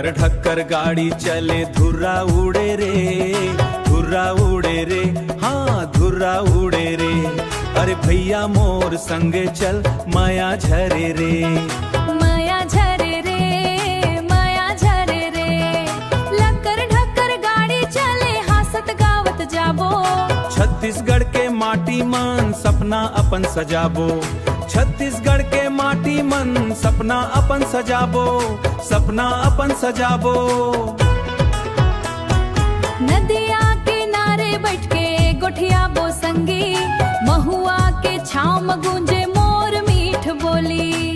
लक्कर ढक्कर गाड़ी चले धुर्रा उड़े रे, धुर्रा उड़े रे, हाँ धुर्रा उड़े रे। अरे भैया मोर संगे चल माया झरे रे, माया झरे रे, माया झरे रे। लक्कर ढक्कर गाड़ी चले हासत गावत जाबो, छत्तीसगढ़ के माटी मन सपना अपन सजाबो, छत्तीसगढ़ के माटी मन सपना अपन सजाबो, सपना अपन सजाबो। नदिया किनारे बैठ के गोठियाबो संगी, महुआ के छाँव में गूंजे मोर मीठ बोली।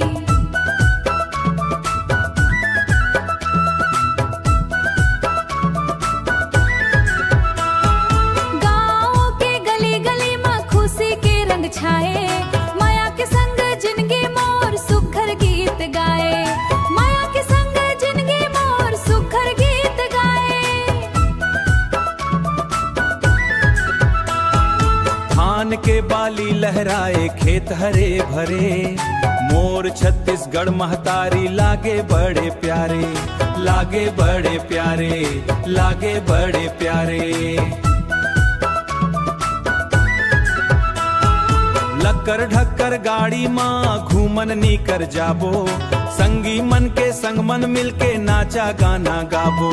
गाँव के गली गली में खुशी के रंग छाए, माया के संग जिंदगी मोर सुघर गीत गाए, माया के संग जिंदगी मोर सुघर गीत गाए। धान के बाली लहराए खेत हरे भरे, मोर छत्तीसगढ़ महतारी लागे बड़े प्यारे, लागे बड़े प्यारे, लागे बड़े प्यारे। लक्कर ढक्कर गाड़ी माँ घूमन नी कर जाबो, संगी मन के संग मन मिलके नाचा गाना गाबो,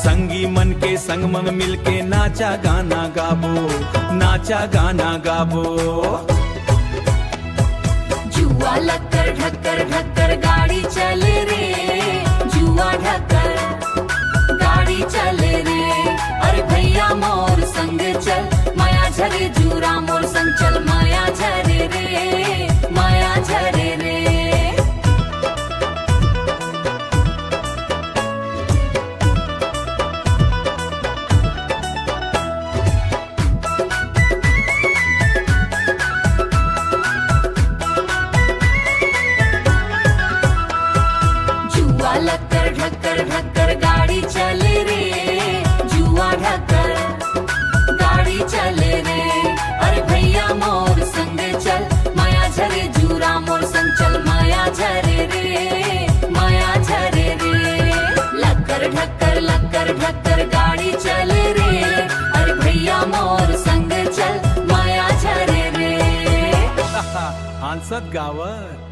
संगी मन के संग मन मिलके नाचा गाना गाबो, नाचा गाना गाबो। जुआ लक्कर ढक्कर ढक्कर गाड़ी चले रे, जुआ ढक्कर गाड़ी चले रे। अरे भैया मोर संग चल माया झरे, जूरा मोर संग चल माया झरे रे, माया झरे रे। जुआ लक्कर ढक्कर ढक्कर गाड़ी चले रे, जुआ ढक्कर गाड़ी चले रे। अरे भैया मोर संग चल माया झरे, जूरा मोर संग चल माया झरे रे, माया झरे रे। लक्कर ढक्कर गाड़ी चले रे, अरे भैया मोर संग चल माया झरे रे। हंसत गावत